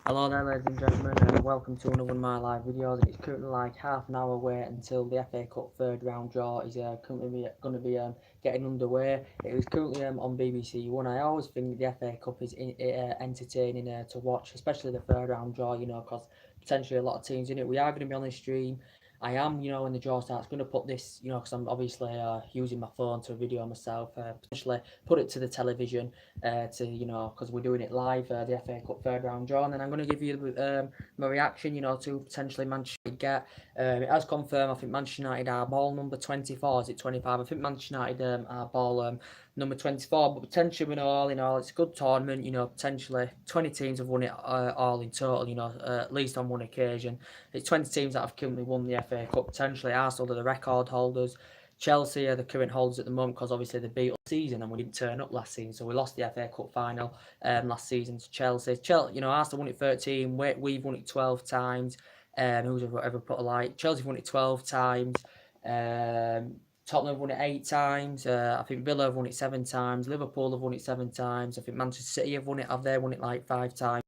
Hello there, ladies and gentlemen, and welcome to another one of my live videos. It's currently like half an hour away until the FA Cup third round draw is currently going to be getting underway. It is currently on BBC One. I always think the FA Cup is entertaining to watch, especially the third round draw, because potentially a lot of teams in it. We are going to be on the stream. I am, when the draw starts, going to put this, because I'm obviously using my phone to video myself, potentially put it to the television because we're doing it live, the FA Cup third round draw, and then I'm going to give you my reaction, to potentially Manchester United get. It has confirmed, I think Manchester United are ball number 24, is it 25? I think Manchester United are ball number 24, but potentially, all in all, it's a good tournament, potentially 20 teams have won it all in total, at least on one occasion. It's 20 teams that have currently won the FA Cup, potentially Arsenal are the record holders. Chelsea are the current holders at the moment because obviously they beat us season and we didn't turn up last season, so we lost the FA Cup final last season to Chelsea. Arsenal won it 13, we've won it 12 times. Who's ever put a light? Chelsea won it 12 times. Tottenham have won it 8 times. I think Villa have won it 7 times. Liverpool have won it 7 times. I think Manchester City have won it. Have they won it like 5 times?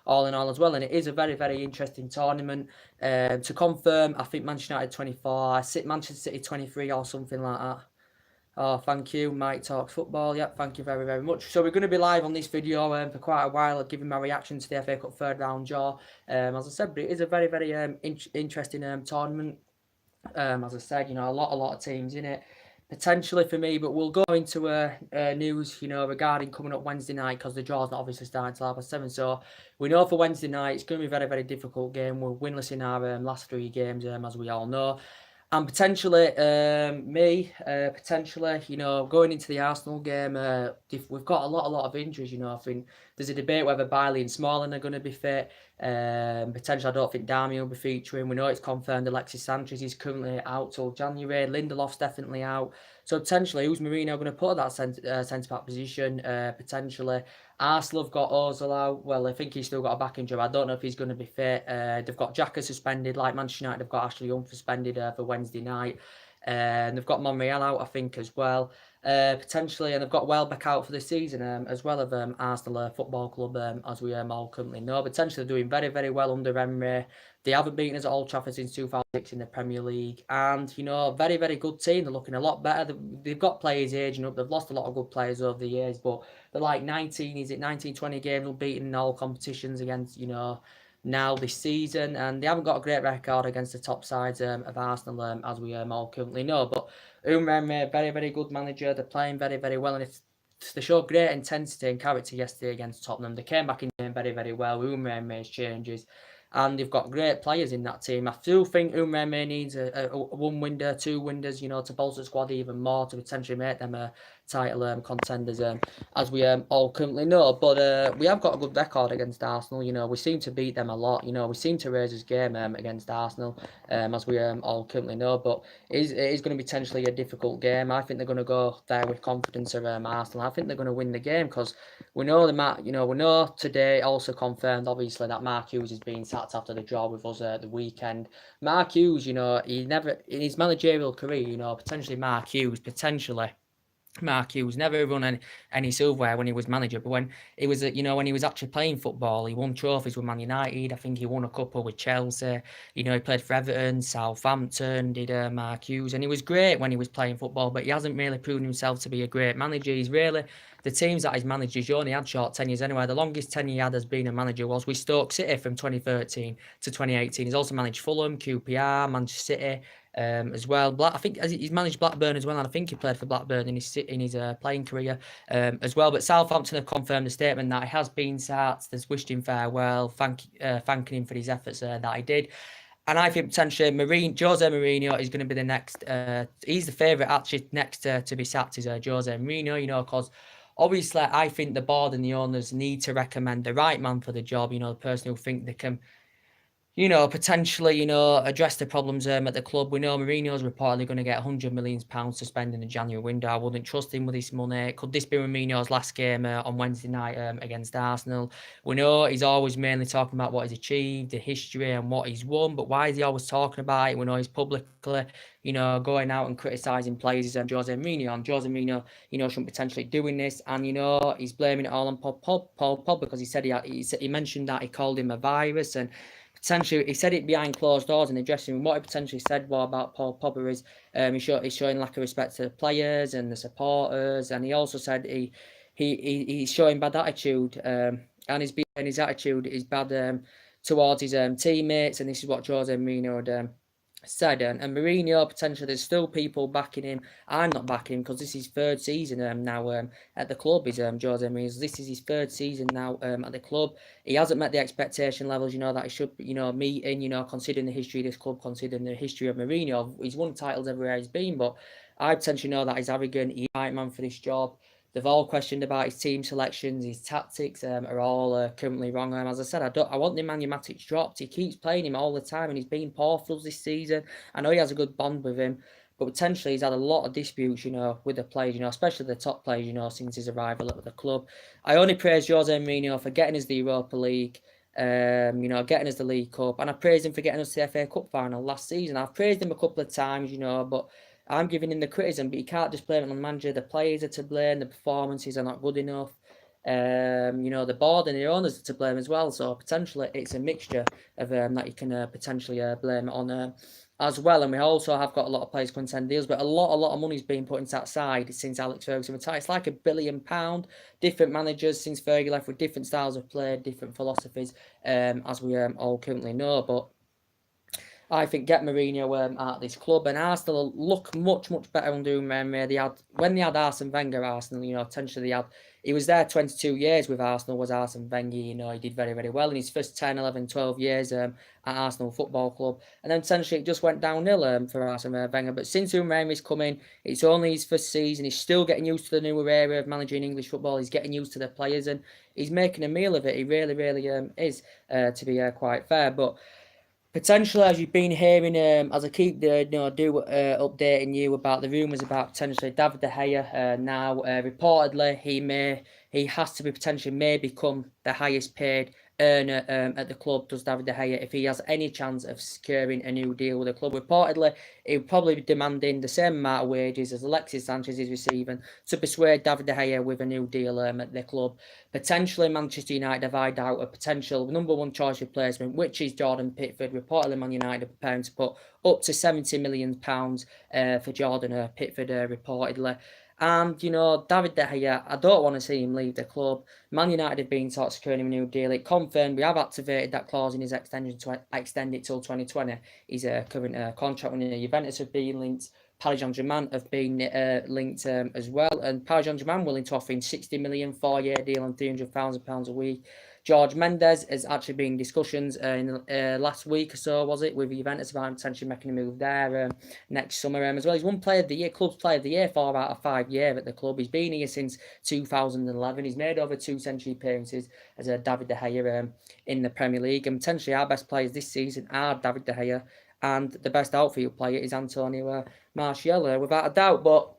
All in all as well, and it is a very, very interesting tournament. To confirm, I think Manchester United 24, Manchester City 23 or something like that. Oh, thank you, Mike Talks Football. Yep, thank you very, very much. So we're going to be live on this video for quite a while, giving my reaction to the FA Cup third round draw. As I said, but it is a very, very interesting tournament. As I said, a lot of teams in it potentially for me, but we'll go into news, regarding coming up Wednesday night because the draw's not obviously starting till 7:30. So we know for Wednesday night it's going to be a very, very difficult game. We're winless in our last 3 games, as we all know. And potentially, going into the Arsenal game, we've got a lot of injuries. I think there's a debate whether Bailey and Smalling are going to be fit. Potentially, I don't think Darmian will be featuring. We know it's confirmed Alexis Sanchez is currently out till January. Lindelof's definitely out. So potentially, who's Mourinho going to put at that centre-back position? Potentially, Arsenal have got Ozil out. Well, I think he's still got a back injury. I don't know if he's going to be fit. They've got Xhaka suspended, like Manchester United have got Ashley Young suspended for Wednesday night. And they've got Monreal out, I think, as well. Potentially, and they've got Welbeck out for the season, as well as Arsenal Football Club, as we all currently know. Potentially doing very, very well under Emery. They haven't beaten us at Old Trafford since 2006 in the Premier League. And, very, very good team. They're looking a lot better. They've got players aging up. They've lost a lot of good players over the years, but they're like 19, 20 games unbeaten in all competitions against, now this season, and they haven't got a great record against the top sides of Arsenal, as we all currently know. But Emery, very, very good manager. They're playing very, very well, and if they showed great intensity and character yesterday against Tottenham, they came back in game very, very well. Emery's changes, and they've got great players in that team. I still think Emery needs a one window, 2 windows, to bolster the squad even more to potentially make them a title contenders, as we all currently know. But we have got a good record against Arsenal. We seem to beat them a lot. We seem to raise this game against Arsenal, as we all currently know. But it is going to be potentially a difficult game. I think they're going to go there with confidence of Arsenal. I think they're going to win the game because we know we know today also confirmed, obviously, that Mark Hughes is being sacked after the draw with us at the weekend. Mark Hughes, he never in his managerial career, potentially Mark Hughes never run any silverware when he was manager, but when he was when he was actually playing football, he won trophies with Man United. I think he won a couple with Chelsea. He played for Everton, Southampton, did Mark Hughes, and he was great when he was playing football, but he hasn't really proven himself to be a great manager. He's really, the teams that he's managed, he's only had short tenures anyway. The longest tenure he had as being a manager was with Stoke City from 2013 to 2018. He's also managed Fulham, QPR, Manchester City, as well. I think he's managed Blackburn as well, and I think he played for Blackburn in his playing career as well. But Southampton have confirmed the statement that he has been sacked. They've wished him farewell, thanking him for his efforts that he did. And I think potentially Jose Mourinho is going to be the next. He's the favourite actually next to be sacked is Jose Mourinho, because obviously I think the board and the owners need to recommend the right man for the job. The person who think they can potentially, address the problems at the club. We know Mourinho's reportedly going to get £100 million to spend in the January window. I wouldn't trust him with this money. Could this be Mourinho's last game on Wednesday night against Arsenal? We know he's always mainly talking about what he's achieved, the history and what he's won, but why is he always talking about it? We know he's publicly, going out and criticising players and Jose Mourinho. And Jose Mourinho, shouldn't potentially doing this. And, he's blaming it all on Paul Pogba because he said he mentioned that he called him a virus, and potentially, he said it behind closed doors in the dressing room. What he potentially said about Paul Pogba is he's showing lack of respect to the players and the supporters, and he also said he's showing bad attitude, and his attitude is bad towards his teammates, and this is what Jose Mourinho had said. And Mourinho, potentially, there's still people backing him. I'm not backing him because this is his third season now at the club. Is Jose Mourinho. This is his third season now at the club. He hasn't met the expectation levels, that he should, meeting, considering the history of this club, considering the history of Mourinho. He's won titles everywhere he's been, but I potentially know that he's arrogant. He's the right man for this job. They've all questioned about his team selections, his tactics are all currently wrong. As I said, I want Nemanja Matic dropped. He keeps playing him all the time, and he's been poor for us this season. I know he has a good bond with him, but potentially he's had a lot of disputes, with the players, especially the top players, since his arrival at the club. I only praise Jose Mourinho for getting us the Europa League, getting us the League Cup, and I praised him for getting us the FA Cup final last season. I've praised him a couple of times, but I'm giving him the criticism, but you can't just blame it on the manager. The players are to blame. The performances are not good enough. The board and the owners are to blame as well. So potentially it's a mixture of that you can potentially blame it on as well. And we also have got a lot of players coming to end deals, but a lot of money's been put into that side since Alex Ferguson retired. It's like £1 billion. Different managers since Fergie left with different styles of play, different philosophies, as we all currently know. But I think get Mourinho at this club, and Arsenal look much better under him. When they had Arsene Wenger, Arsenal, potentially he was there 22 years with Arsenal. Was Arsene Wenger, he did very well in his first 10, 11, 12 years at Arsenal Football Club, and then essentially it just went downhill for Arsene Wenger. But since Emery's come in, it's only his first season. He's still getting used to the newer era of managing English football. He's getting used to the players, and he's making a meal of it. He really is, to be quite fair, but. Potentially, as you've been hearing, as I keep updating you about the rumours about potentially David De Gea. Now, reportedly, he has to be potentially may become the highest paid earner at the club. Does David De Gea, if he has any chance of securing a new deal with the club? Reportedly, he would probably be demanding the same amount of wages as Alexis Sanchez is receiving to persuade David De Gea with a new deal at the club. Potentially, Manchester United have eyed out a potential number one choice replacement, which is Jordan Pickford. Reportedly, Man United are preparing to put up to £70 million for Jordan Pickford, reportedly. And, David De Gea, I don't want to see him leave the club. Man United have been sort of securing him a new deal. It confirmed we have activated that clause in his extension to extend it till 2020. His current contract with Juventus have been linked. Paris Saint-Germain have been linked as well. And Paris Saint-Germain willing to offer him £60 million 4-year deal and £300,000 a week. George Mendes has actually been in discussions in last week or so, was it, with Juventus about potentially making a move there next summer as well. He's won Player of the Year, Club's Player of the Year 4 out of 5 years at the club. He's been here since 2011. He's made over 2 century appearances as David De Gea in the Premier League. And potentially our best players this season are David De Gea, and the best outfield player is Antonio Martial, without a doubt. But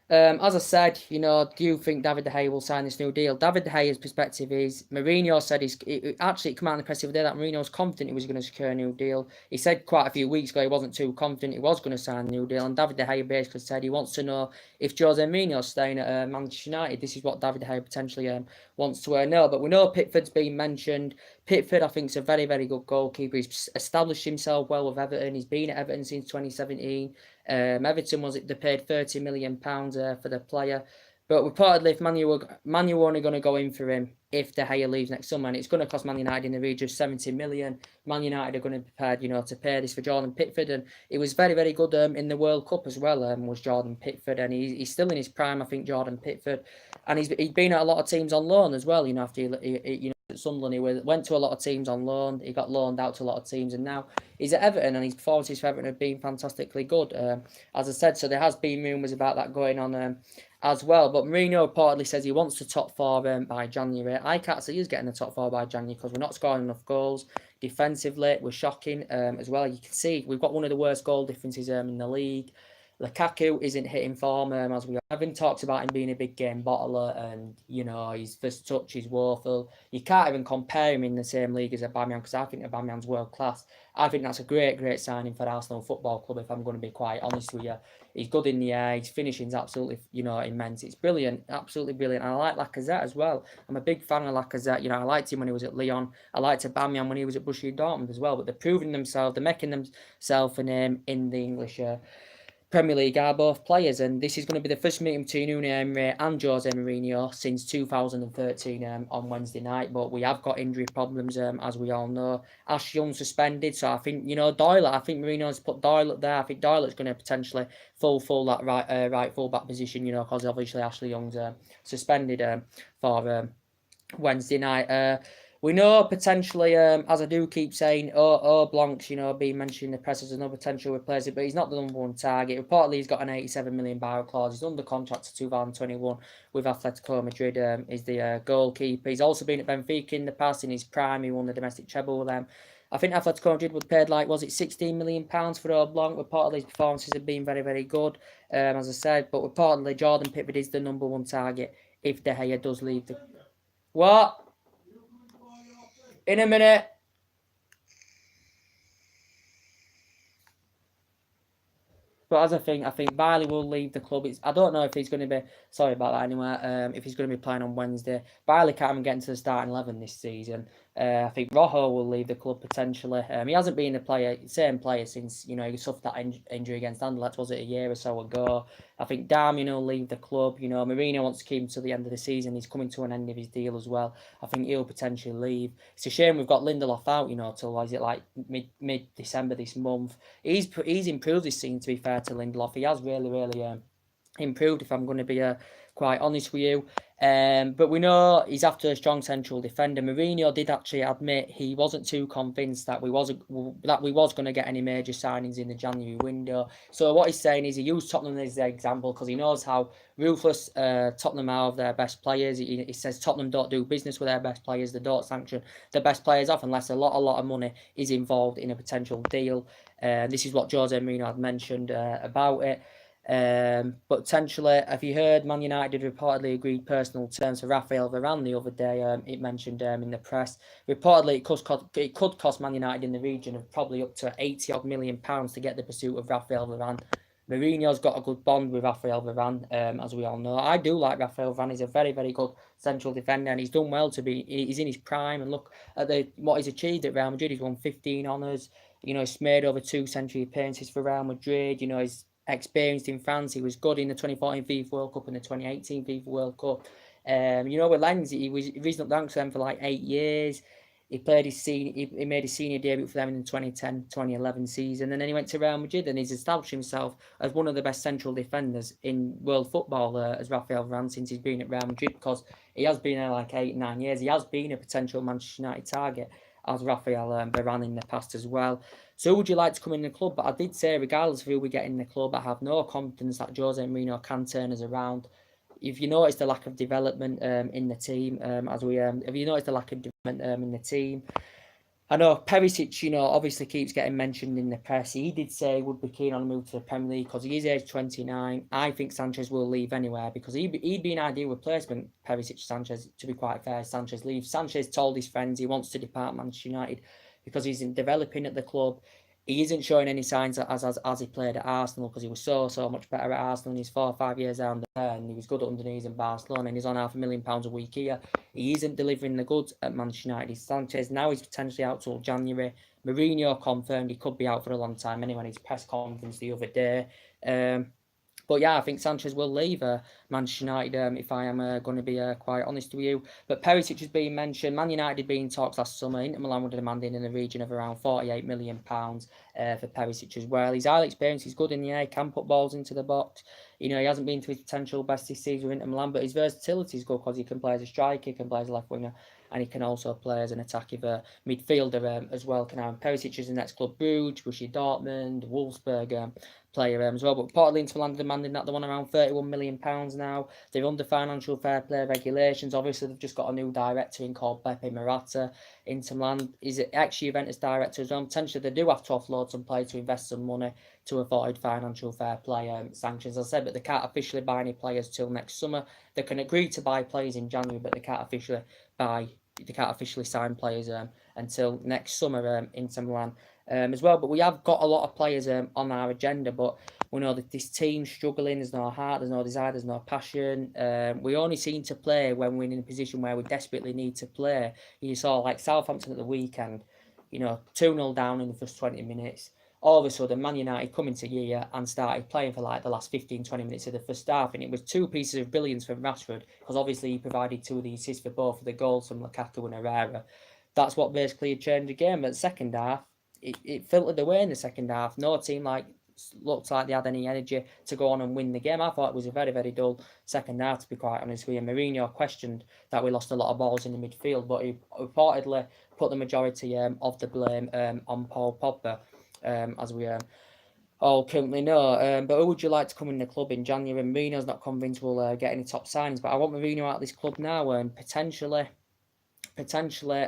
as I said, do you think David De Gea will sign this new deal? David De Gea's perspective is, Mourinho said it came out in the press the other day that Mourinho was confident he was going to secure a new deal. He said quite a few weeks ago he wasn't too confident he was going to sign a new deal, and David De Gea basically said he wants to know if Jose Mourinho's staying at Manchester United. This is what David De Gea potentially wants to know. But we know Pickford's been mentioned. Pickford, I think, is a very good goalkeeper. He's established himself well with Everton. He's been at Everton since 2017. Everton they paid £30 million for the player. But reportedly, if Man U are only going to go in for him if De Gea leaves next summer, and it's going to cost Man United in the region of £70 million. Man United are going to be prepared, to pay this for Jordan Pickford, and it was very good in the World Cup as well. Was Jordan Pickford, and he's still in his prime, I think, Jordan Pickford, and he's been at a lot of teams on loan as well. After he at Sunderland, he went to a lot of teams on loan. He got loaned out to a lot of teams, and now he's at Everton, and his performances for Everton have been fantastically good. As I said, so there has been rumours about that going on as well. But Mourinho reportedly says he wants the top four by January. I can't see us getting the top four by January because we're not scoring enough goals. Defensively, we're shocking as well. You can see we've got one of the worst goal differences in the league. Lukaku isn't hitting form as we have been talked about him being a big game bottler, and you know his first touch is woeful. You can't even compare him in the same league as Aubameyang because I think Aubameyang's world class. I think that's a great signing for Arsenal Football Club. If I'm going to be quite honest with you, he's good in the air. His finishing's absolutely immense. It's brilliant, absolutely brilliant. And I like Lacazette as well. I'm a big fan of Lacazette. You know, I liked him when he was at Lyon. I liked Aubameyang when he was at Borussia Dortmund as well. But they're proving themselves. They're making themselves a name in the English Premier League are both players, and this is going to be the first meeting between Unai Emery and Jose Mourinho since 2013 on Wednesday night. But we have got injury problems, as we all know. Ash Young suspended, so I think Doyle. I think Mourinho's put Doyle up there. I think Doyle's going to potentially full that right full back position. Because obviously Ashley Young's suspended for Wednesday night. We know potentially, as I do keep saying, Blanc's, being mentioned in the press as another potential replacement, but he's not the number one target. Reportedly, he's got an 87 million buyout clause. He's under contract to 2021 with Atletico Madrid. Is the goalkeeper. He's also been at Benfica in the past. In his prime, he won the domestic treble with them. I think Atletico Madrid were paid was it £16 million for Blanc? Reportedly, his performances have been very good, as I said. But reportedly, Jordan Pickford is the number one target if De Gea does leave the... What? In a minute. But as I think Bailey will leave the club. I don't know if he's going to be, sorry about that anyway, if he's going to be playing on Wednesday. Bailey can't even get into the starting 11 this season. I think Rojo will leave the club potentially. He hasn't been the same player since, he suffered that injury against Anderlecht, was it a year or so ago? I think Darmian will leave the club. Mourinho wants to keep him to the end of the season. He's coming to an end of his deal as well. I think he'll potentially leave. It's a shame we've got Lindelof out, till, is it like mid-December this month. He's improved this season, to be fair to Lindelof. He has really improved, if I'm going to be quite honest with you. But we know he's after a strong central defender. Mourinho did actually admit he wasn't too convinced that we was going to get any major signings in the January window. So what he's saying is he used Tottenham as the example because he knows how ruthless Tottenham are of their best players. He says Tottenham don't do business with their best players. They don't sanction the best players off unless a lot of money is involved in a potential deal. This is what Jose Mourinho had mentioned about it. But potentially, have you heard Man United reportedly agreed personal terms for Raphael Varane the other day? It mentioned in the press. Reportedly, it could cost Man United in the region of probably up to £80 million to get the pursuit of Raphael Varane. Mourinho's got a good bond with Raphael Varane, as we all know. I do like Raphael Varane. He's a very good central defender, and he's done well to be. He's in his prime, and look at what he's achieved at Real Madrid. He's won 15 honours. He's made over 2 century appearances for Real Madrid. He's experienced in France. He was good in the 2014 FIFA World Cup and the 2018 FIFA World Cup. With Lens, he was reasonable ranks for them for like 8 years. He made his senior debut for them in the 2010-2011 season, and then he went to Real Madrid and he's established himself as one of the best central defenders in world football as Raphael Varane since he's been at Real Madrid, because he has been there like 8-9 years. He has been a potential Manchester United target as Raphael Varane in the past as well. So who would you like to come in the club? But I did say, regardless of who we get in the club, I have no confidence that Jose Mourinho can turn us around. If you notice the lack of development in the team, have you noticed the lack of development in the team? I know Perisic, obviously keeps getting mentioned in the press. He did say he would be keen on a move to the Premier League because he is age 29. I think Sanchez will leave anywhere because he'd be an ideal replacement, Perisic-Sanchez, to be quite fair. Sanchez leaves. Sanchez told his friends he wants to depart Manchester United because he's developing at the club. He isn't showing any signs as he played at Arsenal, because he was so much better at Arsenal in his 4 or 5 years down there, and he was good underneath in Barcelona, and he's on £500,000 a week here. He isn't delivering the goods at Manchester United. Sanchez now is potentially out till January. Mourinho confirmed he could be out for a long time anyway in his press conference the other day. But yeah, I think Sanchez will leave Manchester United, if I am going to be quite honest with you. But Perisic has been mentioned. Man United had been in talks last summer. Inter Milan were demanding in the region of around £48 million for Perisic as well. He's highly experienced. He's good in the air. Can put balls into the box. He hasn't been to his potential best this season with Inter Milan, but his versatility is good because he can play as a striker, he can play as a left winger, and he can also play as an attacking midfielder as well. Can Perisic is the next club, Bruges, Borussia Dortmund, Wolfsburg player as well. But reportedly Inter Milan demanding that they want around £31 million now. They're under financial fair play regulations. Obviously, they've just got a new director in called Beppe Marotta. Inter Milan is actually Juventus director as well. Potentially, they do have to offload some players to invest some money to avoid financial fair play sanctions. As I said, but they can't officially buy any players till next summer. They can agree to buy players in January, but they can't officially sign players until next summer. Inter Milan as well. But we have got a lot of players on our agenda, but we know that this team's struggling. There's no heart, there's no desire, there's no passion. We only seem to play when we're in a position where we desperately need to play. You saw like Southampton at the weekend, 2-0 down in the first 20 minutes. All of a sudden, Man United come into year and started playing for like the last 15-20 minutes of the first half, and it was two pieces of brilliance from Rashford, because obviously he provided 2 of the assists for both of the goals from Lukaku and Herrera. That's what basically changed the game. But the second half, it filtered away in the second half. No team looked like they had any energy to go on and win the game. I thought it was a very, very dull second half, to be quite honest with you. Mourinho questioned that we lost a lot of balls in the midfield, but he reportedly put the majority of the blame on Paul Pogba, as we all currently know. But who would you like to come in the club in January? Mourinho's not convinced we'll get any top signings, but I want Mourinho out of this club now, and potentially,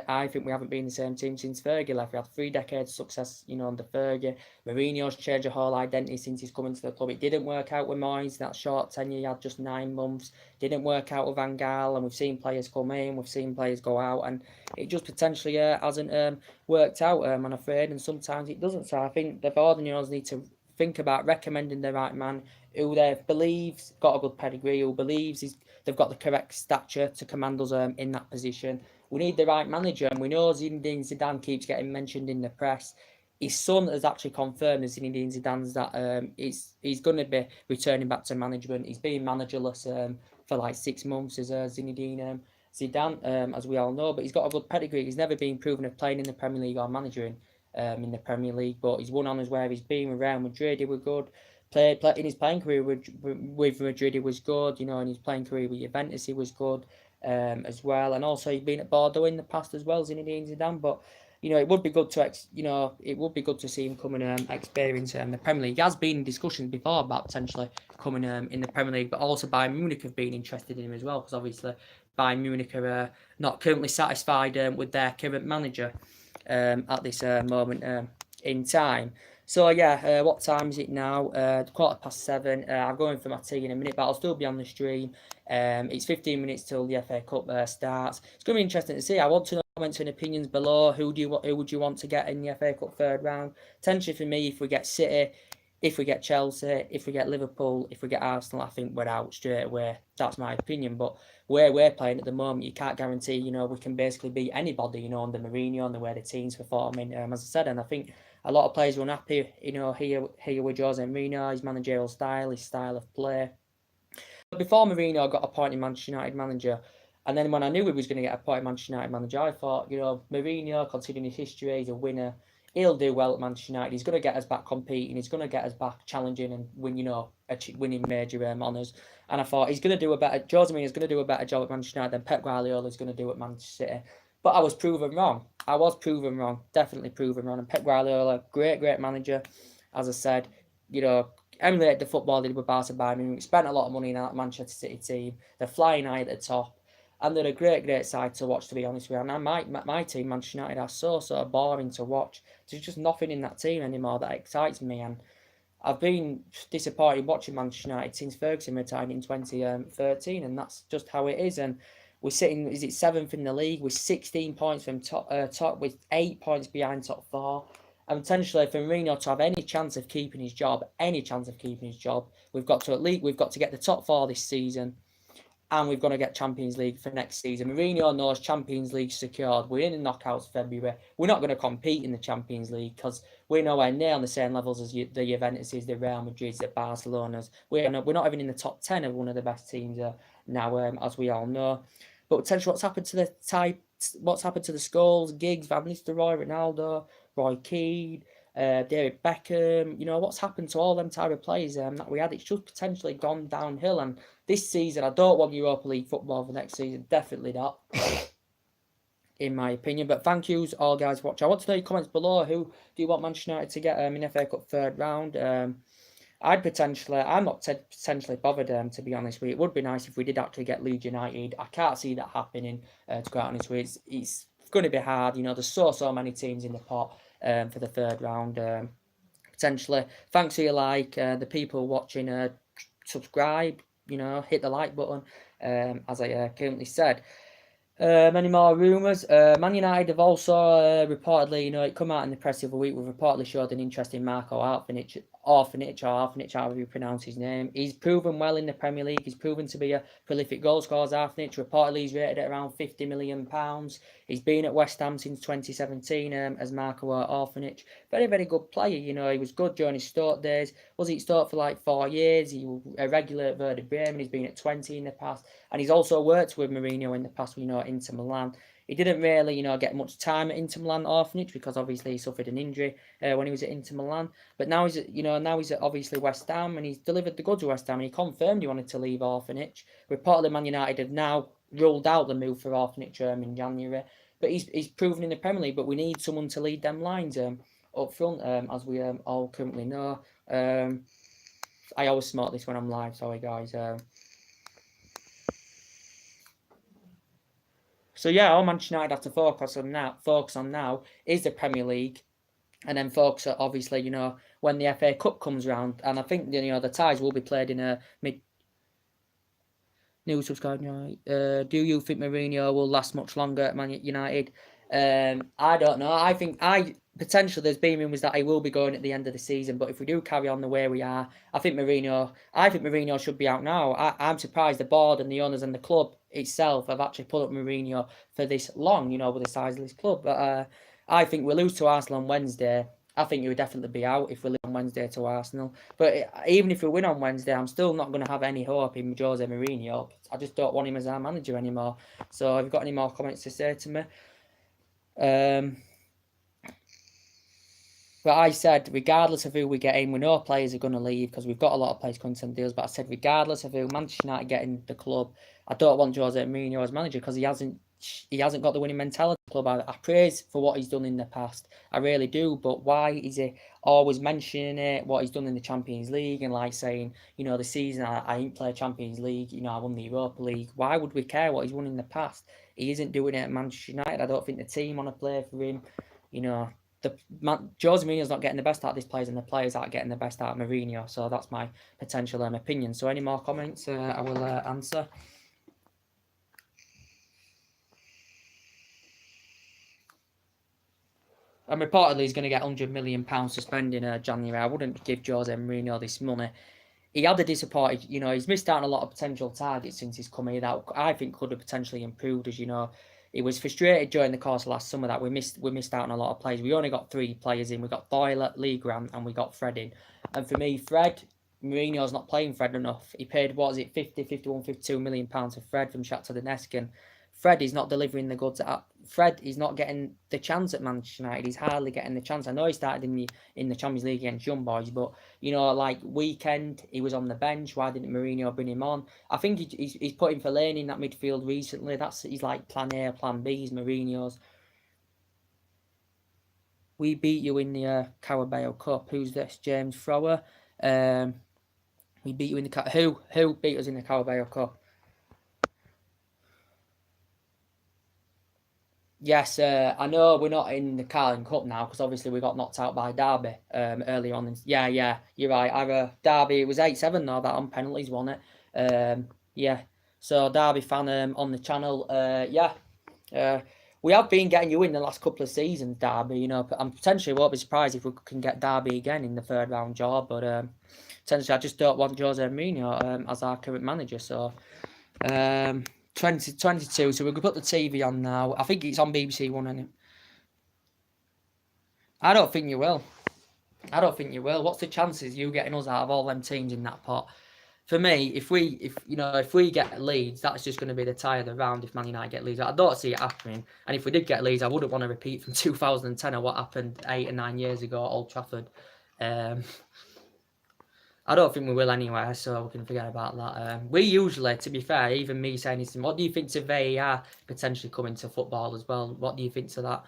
I think we haven't been the same team since Fergie left. We had 3 decades of success, under Fergie. Mourinho's changed the whole identity since he's come into the club. It didn't work out with Moyes. That short tenure, he had just 9 months. Didn't work out with Van Gaal, and we've seen players come in, we've seen players go out, and it just potentially hasn't worked out, I'm afraid, and sometimes it doesn't. So I think the Ordinals need to think about recommending the right man who they believe's got a good pedigree, who believes they've got the correct stature to command us in that position. We need the right manager, and we know Zinedine Zidane keeps getting mentioned in the press. His son has actually confirmed that Zinedine Zidane's that he's going to be returning back to management. He's been managerless for like 6 months as Zinedine Zidane, as we all know. But he's got a good pedigree. He's never been proven of playing in the Premier League or managing in the Premier League. But he's won honours where he's been with Real Madrid. He was good. Played in his playing career with Madrid, he was good. In his playing career with Juventus, he was good. As well, and also he's been at Bordeaux in the past as well, Zinedine Zidane. But it would be good to see him coming experience the Premier League. He has been in discussions before about potentially coming in the Premier League, but also Bayern Munich have been interested in him as well, because obviously Bayern Munich are not currently satisfied with their current manager at this moment in time. So yeah, what time is it now? 7:15. I'm going for my tea in a minute, but I'll still be on the stream. It's 15 minutes till the FA Cup starts. It's going to be interesting to see. I want to know comments and opinions below. Who would you want to get in the FA Cup third round? Potentially for me, if we get City, if we get Chelsea, if we get Liverpool, if we get Arsenal, I think we're out straight away. That's my opinion. But where we're playing at the moment, you can't guarantee, we can basically beat anybody, under Mourinho and the way the team's performing. As I said, and I think a lot of players were unhappy, here with Jose Mourinho, his managerial style, his style of play. But before Mourinho got appointed Manchester United manager, and then when I knew he was going to get appointed Manchester United manager, I thought, Mourinho, considering his history, he's a winner. He'll do well at Manchester United. He's going to get us back competing. He's going to get us back challenging and winning major honours. And I thought Jose Mourinho is going to do a better job at Manchester United than Pep Guardiola is going to do at Manchester City. But I was proven wrong. Definitely proven wrong. And Pep Guardiola, great manager. As I said, emulated the football they did with Bayern Munich. Spent a lot of money in that Manchester City team. They're flying high at the top. And they're a great side to watch, to be honest with you. And my team, Manchester United, are so boring to watch. There's just nothing in that team anymore that excites me. And I've been disappointed watching Manchester United since Ferguson retired in 2013. And that's just how it is. And we're sitting, 7th in the league with 16 points from top with 8 points behind top 4. And potentially for Mourinho to have any chance of keeping his job, we've got to get the top 4 this season. And we've got to get Champions League for next season. Mourinho knows Champions League secured. We're in the knockouts February. We're not going to compete in the Champions League because we're nowhere near on the same levels as the Juventuses, the Real Madrids, the Barcelonas. We're not even in the top 10 of one of the best teams now, as we all know. But potentially, what's happened to the Scholes, Giggs, Van Nistelrooy, Ronaldo, Roy Keane, David Beckham, what's happened to all them type of players that we had? It's just potentially gone downhill. And this season, I don't want Europa League football for next season. Definitely not. in my opinion. But thank yous all guys for watching. I want to know your comments below. Who do you want Manchester United to get in FA Cup third round? I'm not potentially bothered, to be honest with you. It would be nice if we did actually get Leeds United. I can't see that happening, to go out honest with you. It's going to be hard. You know, there's so many teams in the pot for the third round. Potentially. Thanks for your like. The people watching, subscribe, you know, hit the like button, as I currently said. Many more rumours. Man United have also reportedly, you know, it come out in the press the other week, we've reportedly showed an interest in Marco Orphanage, however you pronounce his name. He's proven well in the Premier League. He's proven to be a prolific goal scorer, Orphanage. Reportedly, he's rated at around £50 million. He's been at West Ham since 2017 as Marco Orphanage. Very, very good player, you know. He was good during his Stoke days. Was he at Stoke for like 4 years? He was a regular at Werder Bremen. He's been at 20 in the past. And he's also worked with Mourinho in the past, you know, Inter Milan. He didn't really, you know, get much time at Inter Milan Orphanage because obviously he suffered an injury when he was at Inter Milan. But now he's at obviously West Ham, and he's delivered the goods at West Ham, and he confirmed he wanted to leave Orphanage. Reportedly, Man United have now ruled out the move for Orphanage in January. But he's proven in the Premier League. But we need someone to lead them lines up front, as we all currently know. I always smoke this when I'm live. Sorry, guys. So yeah, all Manchester United have to focus on now is the Premier League, and then focus obviously, you know, when the FA Cup comes round. And I think, you know, the ties will be played in a new subscriber. Do you think Mourinho will last much longer at Man United? I don't know. I think potentially there's been rumours that he will be going at the end of the season, but if we do carry on the way we are, I think Mourinho should be out now. I'm surprised the board and the owners and the club itself have actually put up Mourinho for this long, you know, with the size of this club. But I think we lose to Arsenal on Wednesday. I think he would definitely be out if we lose on Wednesday to Arsenal. But even if we win on Wednesday, I'm still not going to have any hope in Jose Mourinho. I just don't want him as our manager anymore. So have you got any more comments to say to me? But I said, regardless of who we get in, we know players are going to leave because we've got a lot of players content deals. But I said, regardless of who Manchester United get in the club, I don't want Jose Mourinho as manager because he hasn't got the winning mentality. Club. I praise for what he's done in the past. I really do. But why is he always mentioning it? What he's done in the Champions League and like saying, you know, the season I didn't play Champions League. You know, I won the Europa League. Why would we care what he's won in the past? He isn't doing it at Manchester United. I don't think the team want to play for him. You know, Jose Mourinho's not getting the best out of these players, and the players aren't getting the best out of Mourinho. So that's my potential opinion. So any more comments, I will answer. And reportedly he's going to get £100 million suspended in January. I wouldn't give Jose Mourinho this money. He had a disappointed, you know, he's missed out on a lot of potential targets since he's come here that I think could have potentially improved. As you know, he was frustrated during the course of last summer that we missed out on a lot of players. We only got 3 players in. We got Doyle, Lee Grant, and we got Fred in. And for me, Mourinho's not playing Fred enough. He paid, what is it, 52 million pounds for Fred from Shakhtar Donetsk, and Fred is not delivering the goods. Fred is not getting the chance at Manchester United. He's hardly getting the chance. I know he started in the Champions League against Young Boys, but you know, like weekend he was on the bench. Why didn't Mourinho bring him on? I think he's putting Fellaini in that midfield recently. He's like plan A, plan B. Is Mourinho's. We beat you in the Carabao Cup. Who's this? James Thrower. We beat you in the who beat us in the Carabao Cup? Yes, I know we're not in the Carling Cup now because obviously we got knocked out by Derby early on. Yeah, you're right. Derby, it was 8-7 though, that on penalties, wasn't it? Yeah, so Derby fan on the channel. We have been getting you in the last couple of seasons, Derby. You know, I'm potentially won't be surprised if we can get Derby again in the third round job. But potentially, I just don't want Jose Mourinho as our current manager. So. 2022, so we can put the TV on now. I think it's on BBC One, isn't it? I don't think you will. What's the chances you getting us out of all them teams in that pot? For me, if we get Leeds, that's just going to be the tie of the round if Man United get Leeds. I don't see it happening. And if we did get Leeds, I wouldn't want to repeat from 2010 or what happened 8 or 9 years ago at Old Trafford. I don't think we will anyway, so we can forget about that. We usually, to be fair, even me saying this, what do you think to VAR potentially coming to football as well? What do you think to that?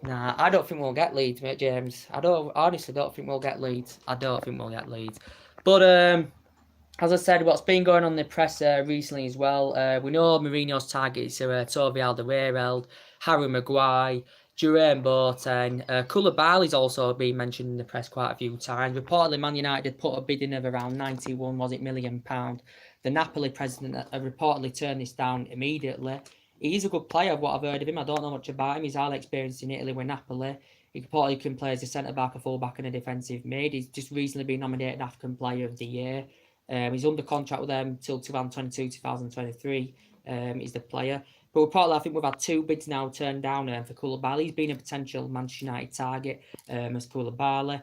Nah, I don't think we'll get Leeds, mate, James. Honestly don't think we'll get Leeds. I don't think we'll get Leeds. But as I said, what's been going on in the press recently as well, we know Mourinho's targets are Toby Alderweireld, Harry Maguire, Jerome Boateng. Koulibaly's also been mentioned in the press quite a few times. Reportedly, Man United had put a bidding of around £91 million. The Napoli president reportedly turned this down immediately. He's a good player, what I've heard of him. I don't know much about him. He's highly experienced in Italy with Napoli. He reportedly can play as a centre-back, a full-back and a defensive mid. He's just recently been nominated African Player of the Year. He's under contract with them till 2022-2023. He's the player. But reportedly, I think we've had 2 bids now turned down for Koulibaly. He's been a potential Manchester United target as Koulibaly.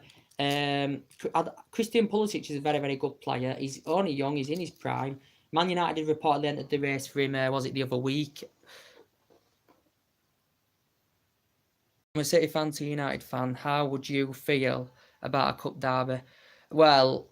Christian Pulisic is a very, very good player. He's only young. He's in his prime. Man United reportedly entered the race for him, was it the other week? From a City fan to a United fan, how would you feel about a cup derby? Well,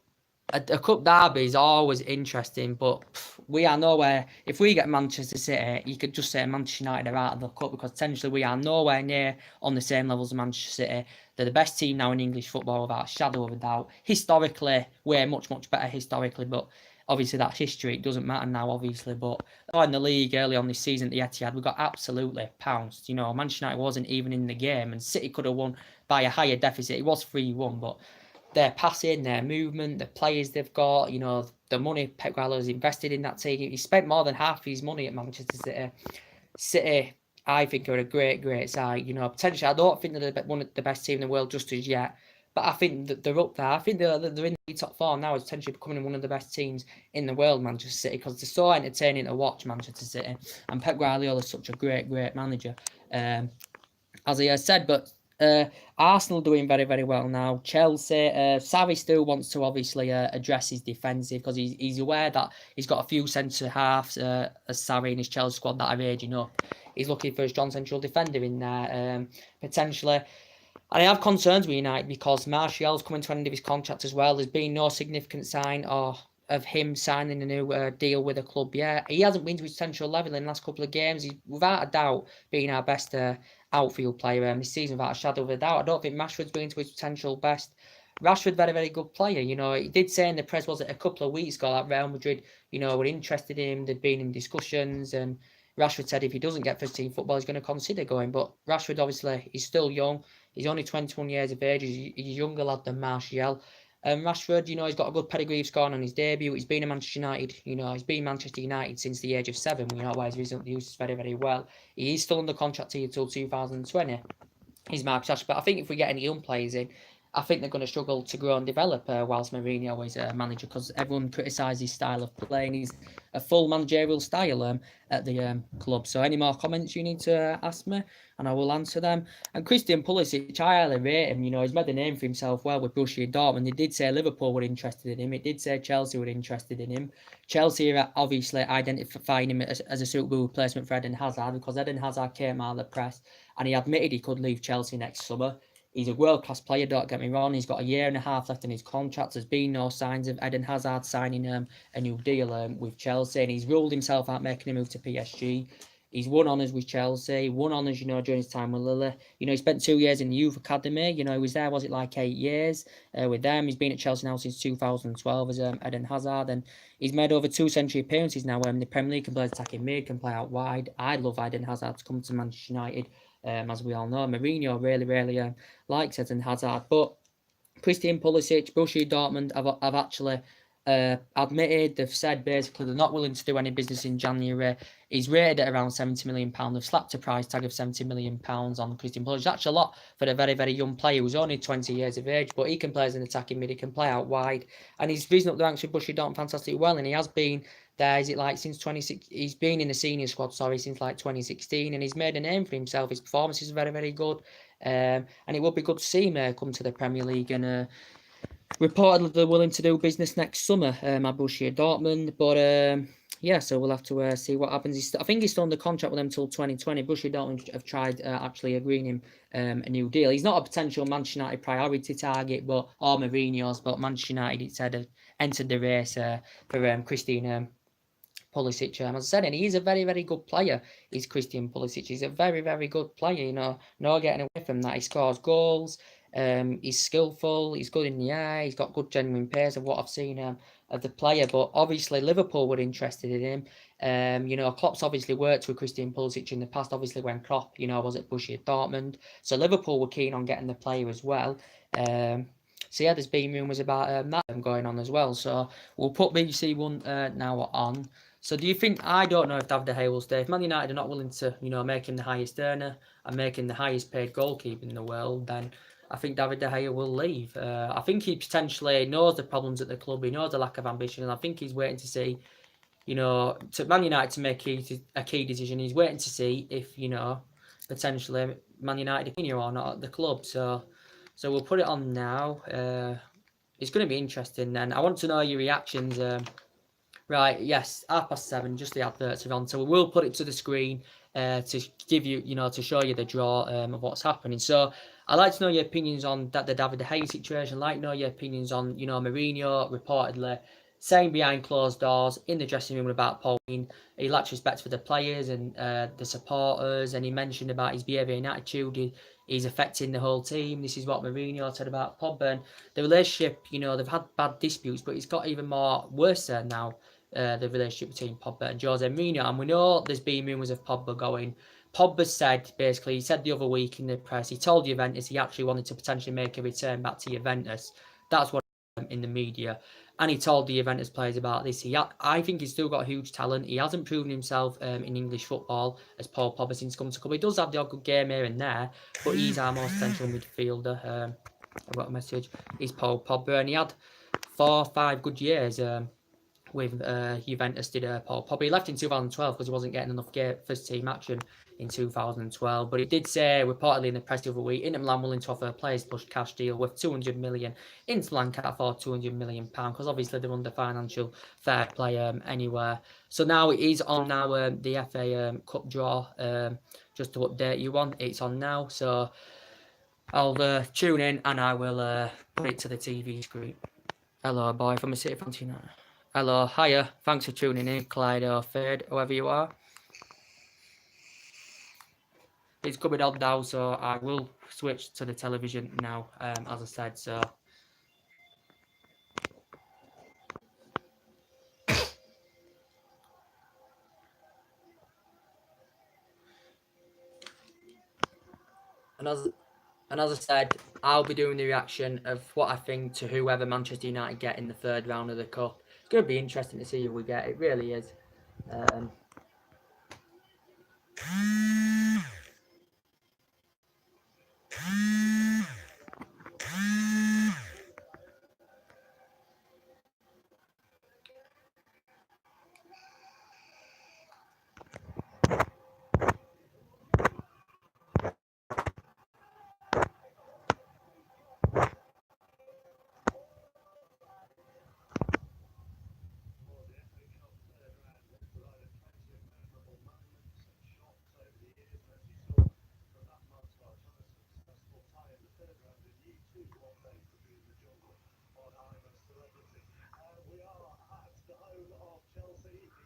a cup derby is always interesting, but we are nowhere. If we get Manchester City, you could just say Manchester United are out of the cup, because potentially we are nowhere near on the same level as Manchester City. They're the best team now in English football without a shadow of a doubt. Historically, we're much, much better historically, but obviously that's history. It doesn't matter now, obviously. But in the league early on this season at the Etihad, we got absolutely pounced. You know, Manchester United wasn't even in the game, and City could have won by a higher deficit. It was 3-1, but their passing, their movement, the players they've got, you know, the money Pep Guardiola's invested in that team. He spent more than half his money at Manchester City. City, I think, are a great, great side. You know, potentially, I don't think they're one of the best team in the world just as yet, but I think that they're up there. I think they're in the top 4 now, is potentially becoming one of the best teams in the world, Manchester City, because they're so entertaining to watch, Manchester City. And Pep Guardiola is such a great, great manager, as I said, but Arsenal doing very, very well now. Chelsea, Sarri still wants to obviously address his defensive, because he's aware that he's got a few centre halves as Sarri in his Chelsea squad that are aging up. He's looking for a strong central defender in there, potentially. And I have concerns with United because Martial's coming to an end of his contract as well. There's been no significant sign of him signing a new deal with a club yet. He hasn't been to his potential level in the last couple of games. He's without a doubt been our best outfield player this season, without a shadow of a doubt. I don't think Rashford's been to his potential best. Rashford, very, very good player. You know, he did say in the press, was it a couple of weeks ago, that Real Madrid, you know, were interested in him. They'd been in discussions, and Rashford said if he doesn't get first team football, he's going to consider going. But Rashford, obviously, he's still young. He's only 21 years of age. He's a younger lad than Martial. Rashford, you know, he's got a good pedigree of scoring on his debut. He's been at Manchester United. You know, he's been Manchester United since the age of 7. You know, where he's recently used very, very well. He is still under contract here until 2020. He's Marcus Rashford. But I think if we get any young players in, I think they're going to struggle to grow and develop whilst Mourinho is a manager, because everyone criticises his style of playing. He's a full managerial style at the club. So any more comments you need to ask me, and I will answer them. And Christian Pulisic, I highly rate him. You know, he's made a name for himself well with Borussia Dortmund. They did say Liverpool were interested in him. It did say Chelsea were interested in him. Chelsea are obviously identifying him as a suitable replacement for Eden Hazard, because Eden Hazard came out of the press and he admitted he could leave Chelsea next summer. He's a world-class player, don't get me wrong. He's got a year and a half left in his contract. There's been no signs of Eden Hazard signing a new deal with Chelsea, and he's ruled himself out making a move to PSG. He's won honours with Chelsea, won honours, you know, during his time with Lille. You know, he spent 2 years in the youth academy. You know, he was there, was it like 8 years with them? He's been at Chelsea now since 2012 as Eden Hazard, and he's made over 2 century appearances now in the Premier League. Can play attacking mid, can play out wide. I'd love Eden Hazard to come to Manchester United. As we all know, Mourinho really likes Eden Hazard. But Christian Pulisic, Borussia Dortmund have actually admitted, they've said basically they're not willing to do any business in January. He's rated at around £70 million. They've slapped a price tag of £70 million on Christian Pulisic. That's a lot for a very, very young player who's only 20 years of age, but he can play as an attacking mid, he can play out wide, and he's risen up the ranks with Borussia Dortmund fantastically well, and he has been there, is it like since 26? He's been in the senior squad, since like 2016, and he's made a name for himself. His performance is very, very good, and it would be good to see him come to the Premier League and reportedly they're willing to do business next summer at Borussia Dortmund, but yeah, so we'll have to see what happens. I think he's still under contract with them till 2020. Borussia Dortmund have tried actually agreeing him a new deal. He's not a potential Manchester United priority target, or Mourinho's, but Manchester United, it said, have entered the race for Christian Pulisic. As I said, and he's a very, very good player. He's Christian Pulisic. He's a very, very good player. No getting away from that. He scores goals. He's skillful. He's good in the air. He's got good genuine pace of what I've seen of the player. But obviously Liverpool were interested in him. Klopp's obviously worked with Christian Pulisic in the past. Obviously when Klopp, was at Borussia Dortmund, so Liverpool were keen on getting the player as well. So yeah, there's been rumours about that going on as well. So we'll put BBC One now on. So do you think, I don't know if David De Gea will stay. If Man United are not willing to, make him the highest earner and make him the highest paid goalkeeper in the world, then I think David De Gea will leave. I think he potentially knows the problems at the club. He knows the lack of ambition, and I think he's waiting to see, to Man United to make a key decision. He's waiting to see if, potentially Man United continue or not at the club. So we'll put it on now. It's going to be interesting, and I want to know your reactions. Right, yes, 7:30, just the adverts are on, so we will put it to the screen to give you, to show you the draw of what's happening. So I'd like to know your opinions on the David De Gea situation. I'd like to know your opinions on, Mourinho reportedly saying behind closed doors in the dressing room about Paul Bean, he lacks respect for the players and the supporters, and he mentioned about his behaviour and attitude. He's affecting the whole team. This is what Mourinho said about Pogba. And the relationship, they've had bad disputes, but it's got even worse there now. The relationship between Pogba and Jose Mourinho, and we know there's been rumours of Pogba going. Pogba said, basically, he said the other week in the press, he told Juventus he actually wanted to potentially make a return back to Juventus. That's what in the media. And he told the Juventus players about this. I think he's still got huge talent. He hasn't proven himself in English football as Paul Pogba since coming to club. He does have the odd good game here and there, but he's our most central midfielder. I've got a message. He's Paul Pogba, and he had 4 or 5 good years. With Juventus did Paul Pogba. He left in 2012 because he wasn't getting enough first team action in 2012. But he did say reportedly in the press the other week, Inter Milan willing to offer a players plus cash deal worth 200 million. Inter Milan can't afford 200 million pounds because obviously they're under financial fair play anywhere. So now it is on now the FA Cup draw. Just to update you on, it's on now. So I'll tune in and I will put it to the TV screen. Hello, boy from the City Fans United. Hello, hiya, thanks for tuning in, Clyde or Fade, whoever you are. It's coming on now, so I will switch to the television now, as I said, so. And as I said, I'll be doing the reaction of what I think to whoever Manchester United get in the 3rd round of the Cup. It's going to be interesting to see who we get, it really is.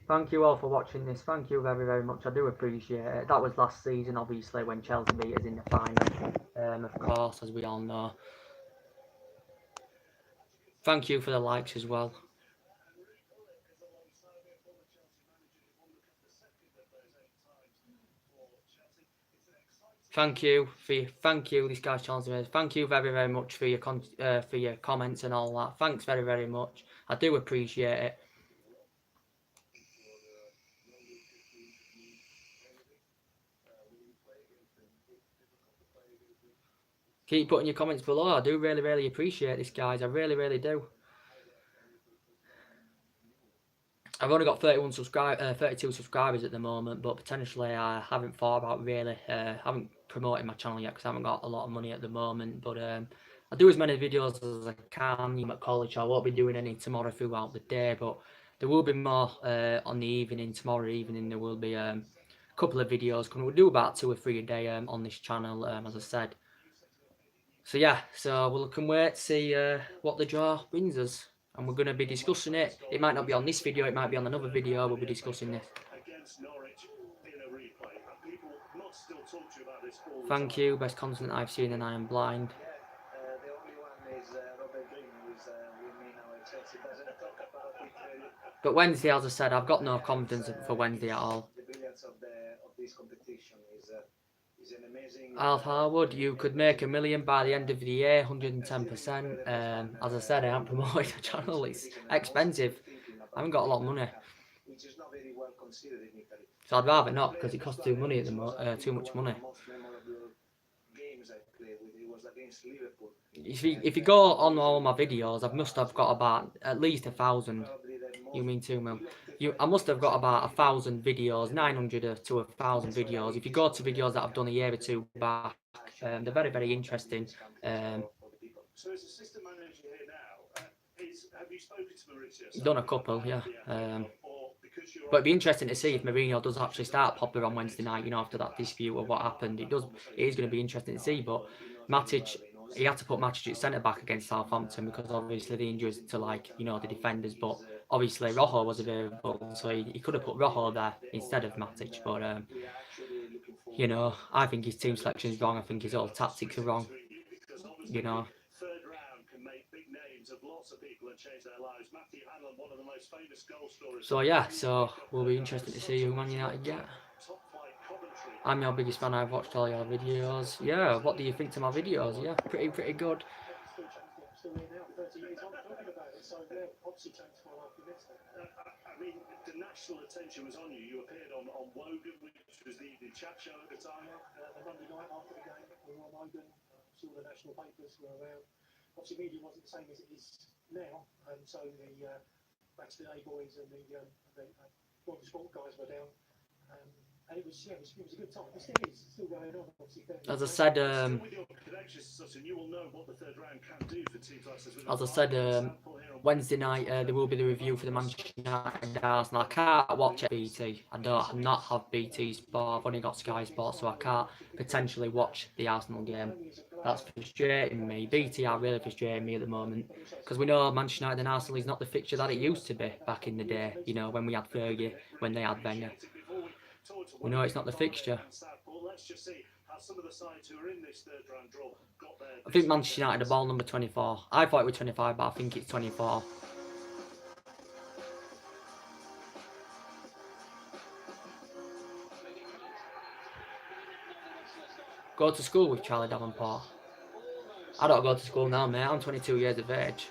Thank you all for watching this. Thank you very, very much. I do appreciate it. That was last season, obviously, when Chelsea beat us in the final, of course, as we all know. Thank you for the likes as well. Thank you, this guy's challenging me. Thank you very, very much for your comments and all that. Thanks very, very much. I do appreciate it. Keep putting your comments below. I do really, really appreciate this, guys. I really, really do. I've only got 32 subscribers at the moment, but potentially I haven't thought about really, haven't promoted my channel yet because I haven't got a lot of money at the moment. But I do as many videos as I can. I'm at college, so I won't be doing any tomorrow throughout the day, but there will be more on the evening. Tomorrow evening there will be a couple of videos coming. We'll do about 2 or 3 a day on this channel, as I said. So yeah, so we can wait to see what the draw brings us. And we're going to be discussing it. It might not be on this video, it might be on another video. We'll be discussing this. Thank you, best content I've seen, and I am blind. The only one is Robert Green, who is with me now at Chelsea. Doesn't talk about it. But Wednesday, as I said, I've got no confidence for Wednesday at all. The brilliance of this competition is an amazing. Alf Harwood, you could make $1 million by the end of the year, 110%. As I said, I haven't promoted the channel. It's expensive. I haven't got a lot of money. Which is not very well considered in Italy. So I'd rather not, because it costs too much money. Games I played with, it was against Liverpool. If you go on all my videos, I must have got about at least 1,000. You mean 2 mil? I must have got about 1,000 videos, 900 to 1,000 videos. If you go to videos that I've done a year or two back, they're very, very interesting. So as assistant manager here now, have you spoken to Maurizio? Done a couple, yeah. But it'd be interesting to see if Mourinho does actually start Popper on Wednesday night, you know, after that dispute of what happened. It is going to be interesting to see, but Matic, he had to put Matic at centre-back against Southampton because obviously the injuries to, like, you know, the defenders, but obviously Rojo was available, so he could have put Rojo there instead of Matic, but, you know, I think his team selection is wrong. I think his whole tactics are wrong, you know. So yeah, so we'll be interested to see who Man United get. I'm your biggest fan. I've watched all your videos. Yeah, what do you think to my videos? Yeah, pretty good. I mean, the national attention was on you. You appeared on Wogan, which was the evening chat show at the time. The Monday night after the game, we were on Wogan. Saw the national papers were around. Obviously, media wasn't the same as it is now, and so the Baxter A boys and the Royal Sport guys were down. And it was a good time. It still is still going on. Obviously, as I said, Wednesday night there will be the review for the Manchester United Arsenal. I can't watch it BT. I not have BT Sport. I've only got Sky Sports, so I can't potentially watch the Arsenal game. That's frustrating me. BT are really frustrating me at the moment because we know Manchester United and Arsenal is not the fixture that it used to be back in the day. You know, when we had Fergie, when they had Wenger. We know it's not the fixture. I think Manchester United are ball number 24. I thought it was 25, but I think it's 24. Go to school with Charlie Davenport. I don't go to school now, mate. I'm 22 years of age.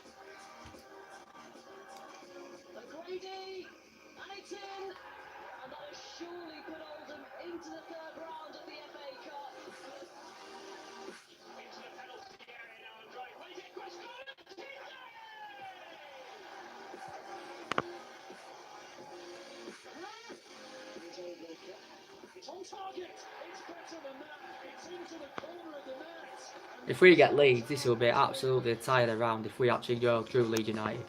If we get Leeds, this will be absolutely tired around if we actually go through Leeds United.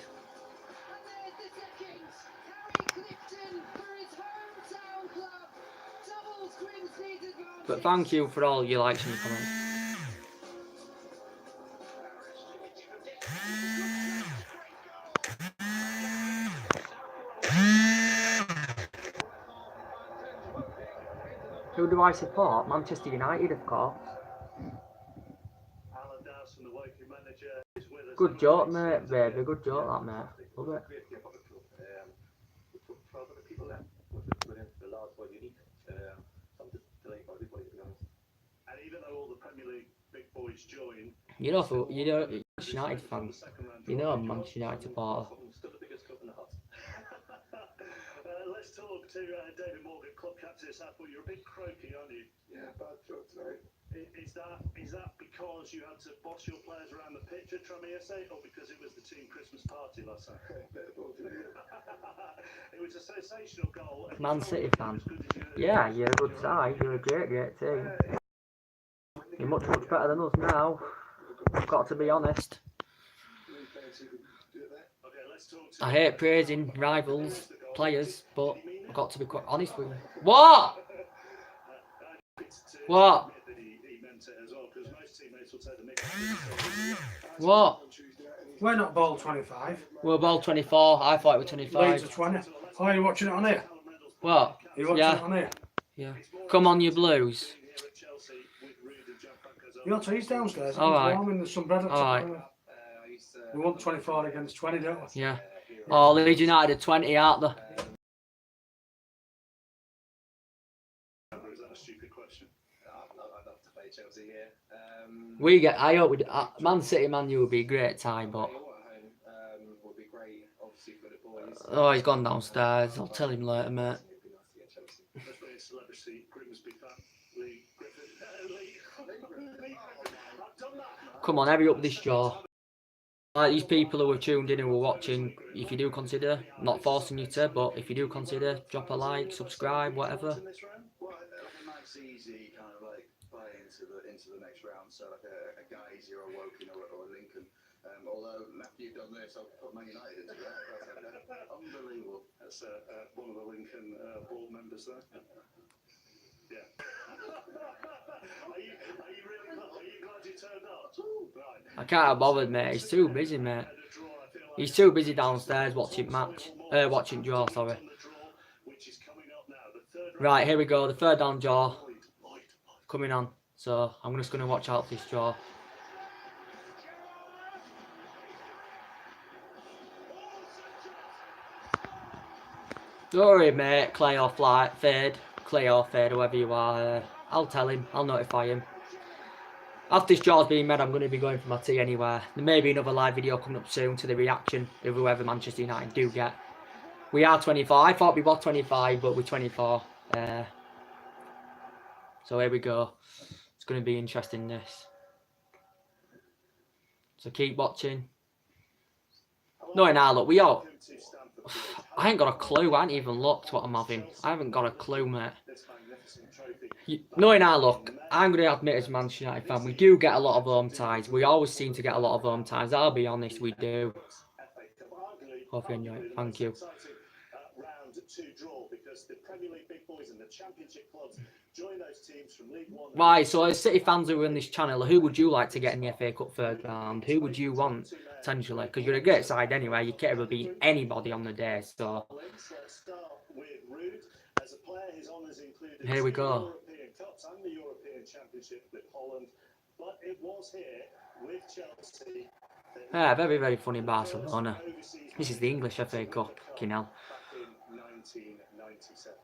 But thank you for all your likes and comments. Who do I support? Manchester United, of course. Good joke, mate, baby. Good joke, that, mate. Love it. And even though all the Premier League big boys join, you know, Manchester United fan. You know, I'm Manchester United supporter. Let's talk to David Morgan, club captain of Southport. You're a bit croaky, aren't you? Yeah, bad joke tonight. Is that because you had to boss your players around the pitch at Tramiese, or because it was the team Christmas party last night? It was a sensational goal. Man City fan. Yeah, you're a good side. You're a great team. You're much better than us now. I've got to be honest. Okay, let's talk to I hate praising rivals, players, but I've got to be quite honest with you. What? What? he meant it as well, because most teammates will take the mick. What? We're not ball 25. We're ball 24. I thought it was Leeds 25. are 20. Oh, are you watching it on here? What? Are you watching Yeah. it on here? Yeah. Come on, you Blues. Your tea's downstairs. All right. Warm in the bread. All right. We want 24 against 20, don't we? Yeah. Oh, Leeds United are 20, aren't they? Is that a stupid question? I'd love to play Chelsea here. We get. I hope we. Man City, Man U would be a great time, but. Would be great, obviously, for the boys. Oh, he's gone downstairs. I'll tell him later, mate. Let's bring in celebrity Grimsby fan, Lee Griffin. I've done that. Come on, hurry up this jaw. Like these people who are tuned in, who are watching, if you do consider, not forcing you to, but if you do consider, drop a like, subscribe, whatever. Well, like a nice, easy kind of like play into the next round. So like a Guys or a Woking or a Lincoln. Although after you've done this, I'll put Man United into that. That's unbelievable. That's one of the Lincoln board members there. Yeah. Are you glad you turned up? Right. I can't be bothered, mate. He's too busy, mate. He's too busy downstairs watching match. Watching draw, sorry. Right, here we go. The third down draw coming on. So I'm just going to watch out for this draw. Don't worry, mate. Clay or fade. Clay or fade, whoever you are. I'll tell him. I'll notify him. After this draw's being made, I'm going to be going for my tea anywhere. There may be another live video coming up soon to the reaction of whoever Manchester United do get. We are 24. I thought we were 25, but we're 24. So here we go. It's going to be interesting, this. So keep watching. No, now look, we all. I ain't got a clue. I ain't even looked what I'm having. I haven't got a clue, mate. Knowing our luck, I'm going to admit as a Manchester United fan, we do get a lot of home ties. We always seem to get a lot of home ties. I'll be honest, we do. Hope you enjoy it. Thank you. Round 2 draw, because the Premier League big boys and the Championship clubs join those teams from League One. Right, so as City fans who are in this channel, who would you like to get in the FA Cup third round? Who would you want, potentially? Because you're a great side anyway. You can't ever beat anybody on the day, so. Let's start with Ruud. As a player, his honours included Here we go. European Cups and the European Championship with Holland. But it was here with Chelsea. Yeah, very, very funny Barcelona. This is the English FA Cup, fucking hell. Back in 1997.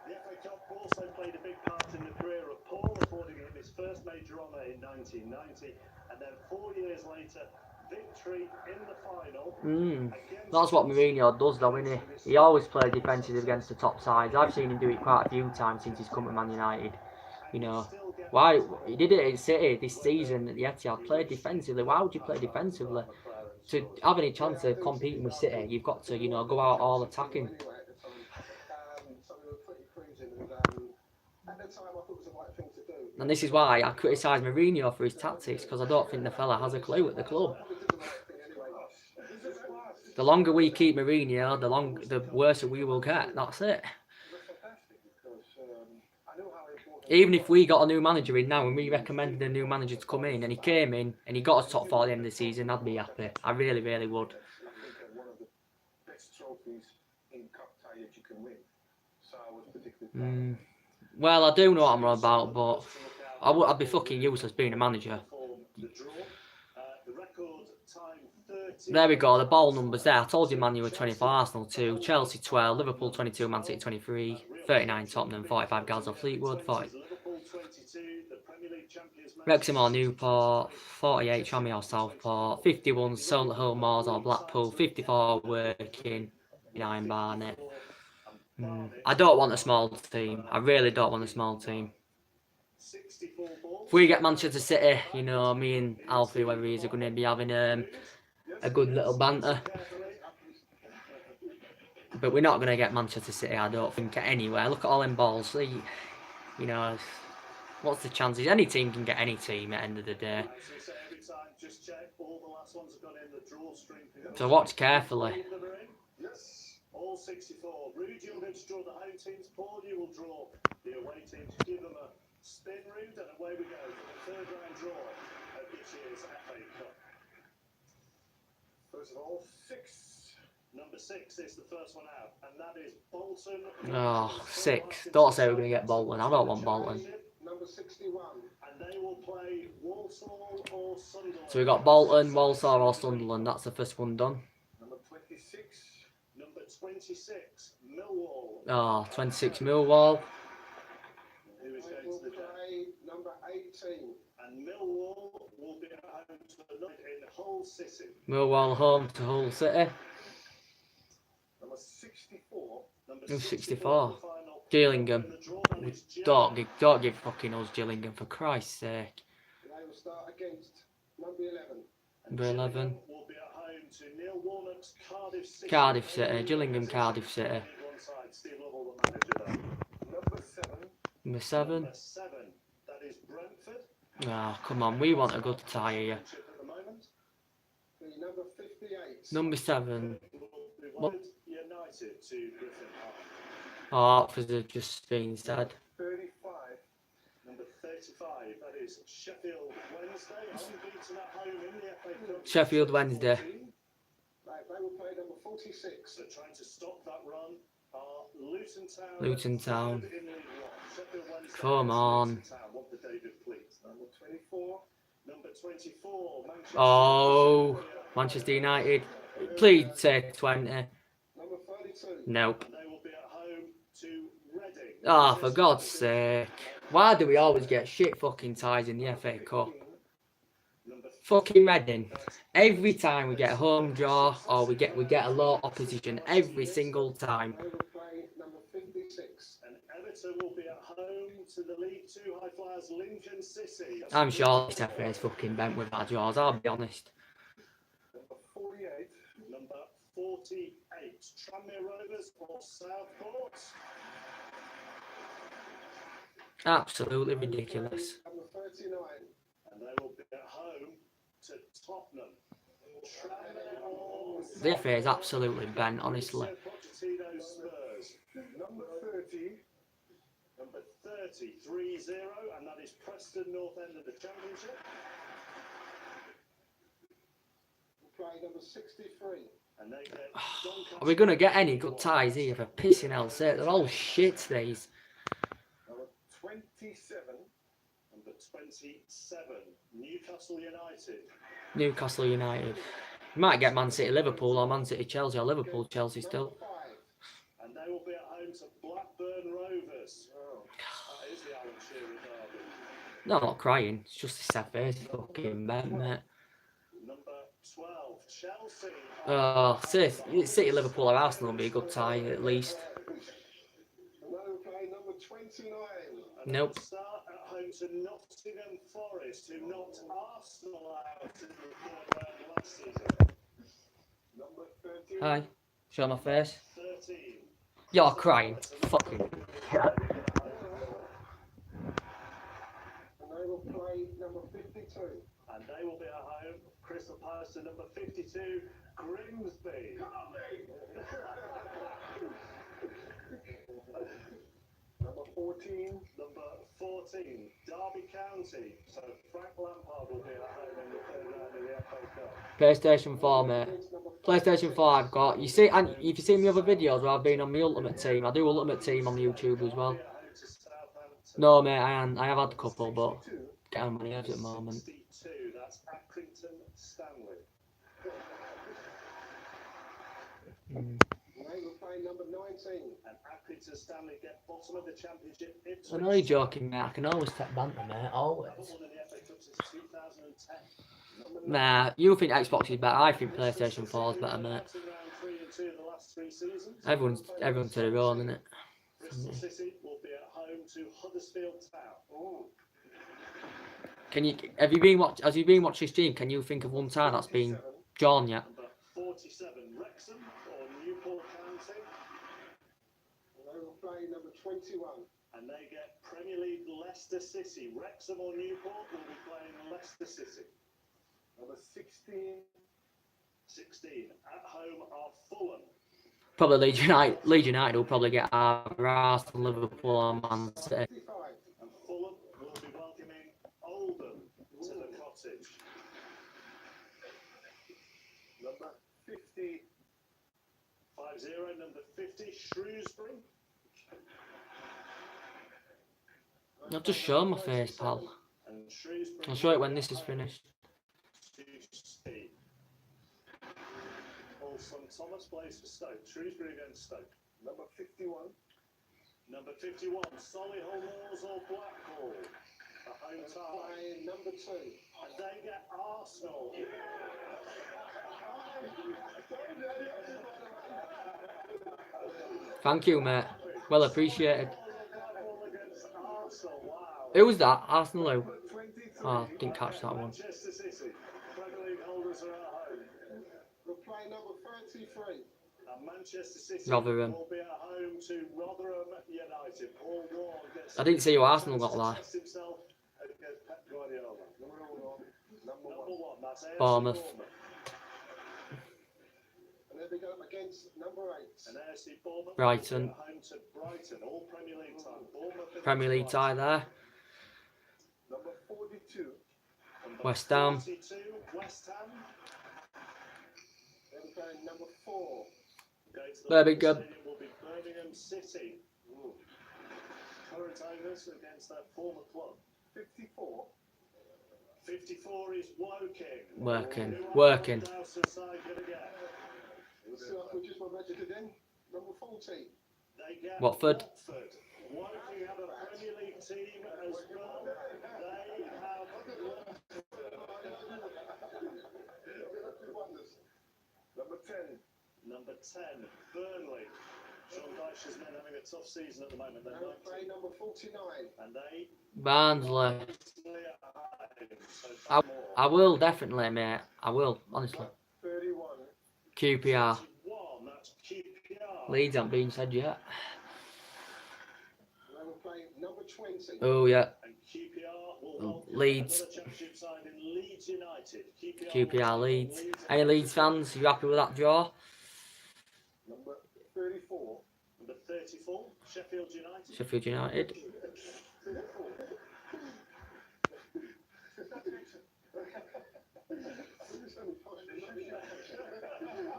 The FA Cup also played a big part in the career of Paul, affording him his first major honour in 1990, and then 4 years later, victory in the final. That's what Mourinho does, though, isn't he? He always plays defensive against the top sides. I've seen him do it quite a few times since he's come to Man United. You know, why he did it at City this season at the Etihad? Played defensively. Why would you play defensively? To have any chance of competing with City, you've got to, you know, go out all attacking. And this is why I criticise Mourinho for his tactics, because I don't think the fella has a clue at the club. The longer we keep Mourinho, the worse we will get. That's it. Even if we got a new manager in now and we recommended a new manager to come in and he came in and he got us top 4 at the end of the season, I'd be happy. I really, really would. Well, I do know what I'm on about, but I'd be fucking useless being a manager. There we go, the ball numbers there. I told you Man U were 24, Arsenal 2, Chelsea 12, Liverpool 22, Man City 23, 39 Tottenham, 45 Gazza Fleetwood, 40 Wrexham or Newport, 48 Tranmere or Southport, 51 Solihull Moors or Blackpool, 54 Working, 9 Barnet. I don't want a small team. I really don't want a small team. If we get Manchester City, you know, me and Alfie, whoever he is, are going to be having a good little banter. But we're not going to get Manchester City, I don't think, anywhere. Look at all them balls. See, you know, What's the chances? Any team can get any team at the end of the day. So every time, just check all the last ones have gone in the draw string. So watch carefully. Yes. All 64. Rude, you're going to draw the home teams. Paul, you will draw the away teams. Give them a spin, Rude, and away we go for the third round draw of this year's FA Cup. First of all, 6. Number 6 is the first one out, and that is Bolton. Oh, 6. Don't say we're going to get Bolton. I don't want Bolton. Number 61. And they will play Walsall or Sunderland. So we got Bolton, Walsall or Sunderland. That's the first one done. Number 26. Number 26, Millwall. Oh, 26 Millwall. Who is going to the day? Number 18. And Millwall will be at home to the night in Hull City. Millwall home to Hull City. Number 64. Number 64. Gillingham. Don't give fucking us Gillingham, for Christ's sake. They will start against number 11. Number 11. Will be at home to Neil Warnock's Cardiff City. Cardiff City. Gillingham, Cardiff City. Number 7. Number 7. Number 7. That is Brentford. Oh, come on. We want a good tie here. At the moment. The number 58. Number 7. What? United to Griffin Park. Oh, Oxford have just been said. 35. Number 35. That is Sheffield Wednesday. Unbeaten at home in the FA Cup. Sheffield Wednesday. Right, they will play number 46. So trying to stop that run are Luton Town. Luton Town. In League One. Sheffield Wednesday. Come on. Luton Town. What the David Pleat. Number 24. Number 24. Manchester. Oh, Manchester United. Please say 20. Number 32. Nope. And they will be at home to Reading. Oh, for God's sake. Why do we always get shit fucking ties in the FA Cup? Fucking Reading. Every time we get a home draw or we get a low opposition, every single time. They will play number 56. And Everton will be at home to the League 2 high flyers Lincoln City. I'm sure this FA is fucking bent with our draws, I'll be honest. Number 48. Number 48. Tranmere Rovers or Southport. Absolutely ridiculous. Number 39. And they will be at home to Tottenham. Tranmere or The FA is absolutely bent, honestly. Pochettino Spurs. Number 30. Number 30, 3-0, and that is Preston North End of the Championship. We'll play number 63. And they get Are we going to get any good ties here, for pissing hell's sake? They're all shit, these. Number 27. Number 27, Newcastle United. Newcastle United. You might get Man City Liverpool or Man City Chelsea or Liverpool Chelsea still. Number 5. And they will be at home to Blackburn Rovers. Oh, that is the Alan Shearer derby. No, I'm not crying. It's just this FA is fucking bent, mate. Number 12, Chelsea. Oh, City Liverpool or Arsenal will be a good tie at least. And they will play number 29. And Nope. Start at home to Nottingham Forest, who knocked Arsenal out in the third round last season. Number 13. Hi. Show my face. 13. You're crying. Fucking. And they will play number 52. And they will be at home. Crystal Palace to number 52, Grimsby. Number 14. Number 14, Derby County. So Frank Lampard will be at home in the third round of the FA Cup. PlayStation 4, mate. PlayStation 4 I've got. You see, and if you see my other videos where I've been on my Ultimate Team, I do Ultimate Team on YouTube as well. No, mate, I have had a couple, but get on my nerves at the moment. 62, that's Accrington Stanley. They will play number 19, and Accrington Stanley get bottom of the championship. I know you're joking, mate. I can always take banter, mate. Always. Won in the FA Cup since 2010. Nah, you think Xbox is better. I think PlayStation 4 is better, mate. Round 3 and 2 the last 3 seasons. Everyone's to their own, innit? Bristol City will be at home to Huddersfield Town. Have you been watching this stream? Can you think of one tie that's been drawn yet? Number 47, Wrexham or Newport County. They will play number 21, and they get Premier League Leicester City. Wrexham or Newport will be playing Leicester City. Number 16. 16 at home are Fulham. Probably Leeds United. Leeds United will probably get our Arsenal, Liverpool, and Man City. 55. And Fulham will be welcoming Oldham to the Cottage. Number 50. 5-0, number 50, Shrewsbury. I've just shown my face, pal. And Shrewsbury. I'll show it when this is finished. To Steve. Paulson Thomas plays for Stoke. Shrewsbury against Stoke. Number 51. Number 51, Solihull Moors or Blackpool. A home tie. By number 2. And they get Arsenal. Thank you, mate. Well appreciated. Blackpool against Arsenal. Wow. Who was that? Arsenal who? 23. Oh, didn't catch that one. Manchester City. Premier League holders are at home. We're playing number 33. And Manchester City Rotherham. will be at home to Rotherham United. Paul Ward gets I didn't see who Arsenal got there. test himself against Pep Guardiola. Number 1. Number Number 1. 1, that's AFC Bournemouth. And then we go against number 8. And AFC Bournemouth Brighton. will be at home to Brighton. All Premier League time. Bournemouth against Premier League tie there. Number 42. Number West Ham. 42, West Ham. Then we're going number 4. Going to the Birmingham. Stadium will be Birmingham City. Current owners against their former club. 54. 54 is Woking. Working. Who are Working. Dowson side going to get? Let's see if we just were registered in. Number 40. They get Watford. Woking have a Premier League team as well. They have Number 10. number 10, Burnley. Sean Dyche's men having a tough season at the moment. They're Now we 19, play number 49. and they Barnsley. so I will definitely, mate. I will, honestly. 31. QPR. 1, that's QPR. Leeds haven't been said yet. Now we're playing number 20. Oh yeah. And QPR will welcome Leeds. another championship side in Leeds United. QPR Leeds. Any Leeds fans? You happy with that draw? Number 34. Number 34, Sheffield United. Sheffield United. 34.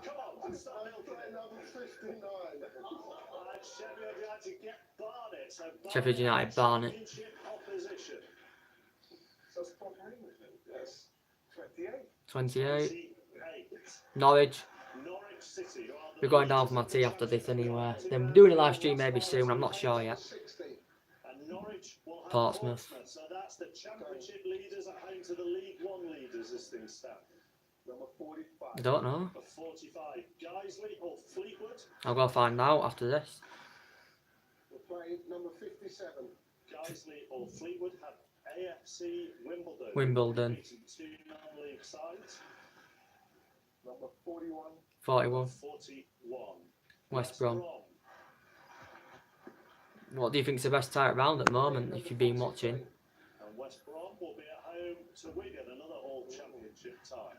Come on, start I'm playing number 59. And Sheffield United get Barnet. So Sheffield United, Barnet. Championship opposition. So it's proper English then? Yes. 28. 28. 28. Norwich. Norwich City. Who are the We're going down for my tea after this anyway. Then we're doing a live stream maybe soon. I'm not sure yet. 60. And Norwich will have Portsmouth. So that's the championship leaders at home to the League One leaders as things stand. Number 45. I don't know. For 45, Guiseley or Fleetwood. I'll go find out after this. We're playing number 57. Guiseley or Fleetwood have AFC Wimbledon. Wimbledon. Beating 2 non-league sides. Number 41. 41. 41. West Brom. What do you think is the best tie round at the moment if you've been watching? And West Brom will be at home to Wigan, another All Championship tie.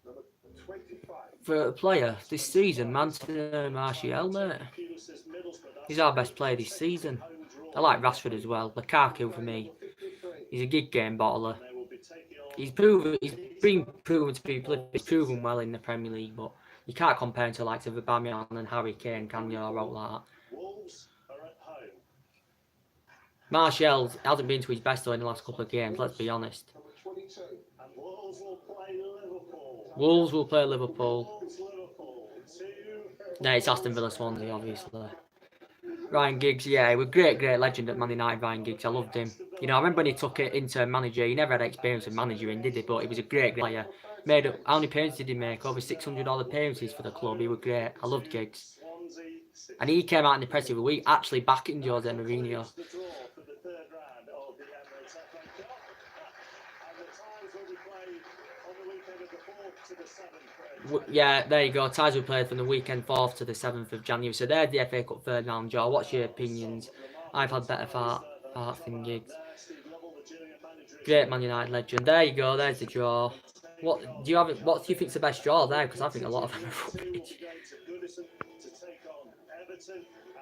Number 25. For a player this season, Manchester Martial, mate. Pulis's Middlesbrough, that's He's our best player this season. home draw. I like Rashford as well. Lukaku for me. 53. He's a good game bottler. They will be taking on He's been proven to be he's proven well in the Premier League, but you can't compare him to like of Aubameyang and Harry Kane, can you? Or out like that. Wolves are at home. Martial hasn't been to his best though in the last couple of games. Let's be honest. Number 22. And Wolves will play Liverpool. Wolves will play Liverpool. Wolves, Liverpool. 2. No, it's Aston Villa Swansea, obviously. Ryan Giggs, yeah, he was great legend at Man United, Ryan Giggs. I loved him. You know, I remember when he took it into manager, he never had experience of managing, did he? But he was a great player. Made up, how many appearances did he make? Over 600 odd appearances for the club. He was great. I loved Giggs. Swansea City. And he came out in the press of the week, actually backing Jose Mourinho. The draw for the third round of the Emirates FA Cup. And the ties will be played on the weekend of the 4th to Yeah, there you go. Ties were played from the weekend 4th to the 7th of January. So there's the FA Cup third round draw. What's your opinions? I've had better parts than gigs. Great Man United legend. There you go. There's the draw. What do you think's the best draw there? Because I think a lot of them are rubbish.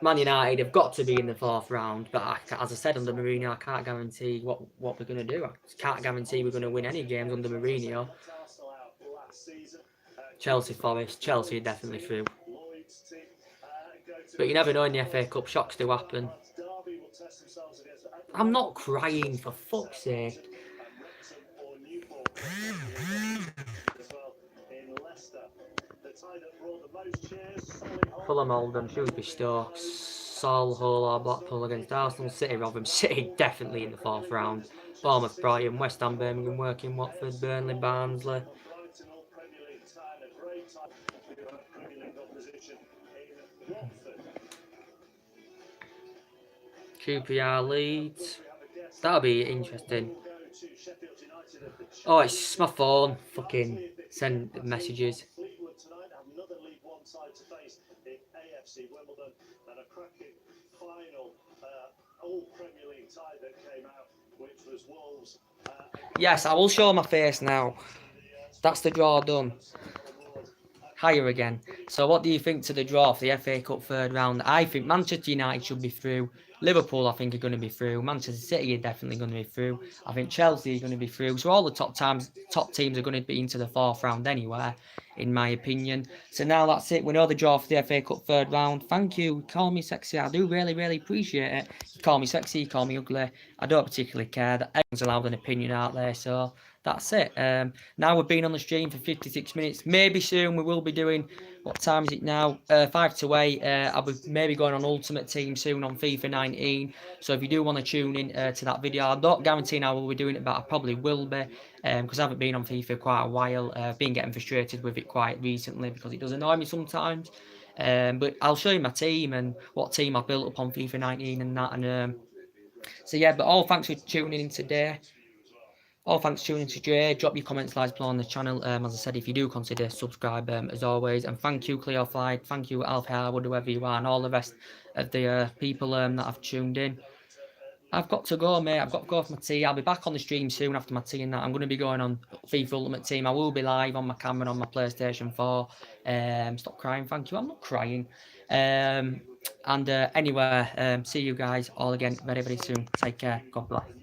Man United have got to be in the 4th round, but as I said under Mourinho, I can't guarantee what we're going to do. I can't guarantee we're going to win any games under Mourinho. Chelsea, Forest. Chelsea are definitely through. But you never know in the FA Cup. Shocks do happen. I'm not crying, for fuck's sake. Fulham, Oldham, Shrewsbury, Stoke, Sol, Hull or Blackpool against Arsenal, City, Rotherham. City definitely in the 4th round. Bournemouth, Brighton, West Ham, Birmingham, Woking, Watford, Burnley, Barnsley. QPR, Leeds. That'll be interesting. Oh, it's my phone. Fucking send messages. Yes, I will show my face now. That's the draw done. Higher again. So what do you think to the draw for the FA Cup third round? I think Manchester United should be through. Liverpool, I think, are going to be through. Manchester City are definitely going to be through. I think Chelsea are going to be through. So all the top teams are going to be into the 4th round anyway, in my opinion. So now that's it. We know the draw for the FA Cup third round. Thank you. Call me sexy. I do really, really appreciate it. You call me sexy, you call me ugly. I don't particularly care. Everyone's allowed an opinion out there, so that's it. Now we've been on the stream for 56 minutes. Maybe soon we will be doing, what time is it now? 5 to 8. I'll be maybe going on Ultimate Team soon on FIFA 19. So if you do want to tune in to that video, I don't guarantee I will be doing it, but I probably will be. Because I haven't been on FIFA quite a while. I've been getting frustrated with it quite recently because it does annoy me sometimes. But I'll show you my team and what team I built up on FIFA 19 and that. And so yeah, but all thanks for tuning in today. All thanks for tuning in today. Drop your comments, likes below on the channel. As I said, if you do consider subscribe, as always. And thank you, Cleo Flight. Thank you, Alf Harwood, whoever you are, and all the rest of the people that have tuned in. I've got to go, mate. I've got to go for my tea. I'll be back on the stream soon after my tea and that. I'm going to be going on FIFA Ultimate Team. I will be live on my camera on my PlayStation 4. Stop crying, thank you. I'm not crying. Anyway, see you guys all again very, very soon. Take care. God bless.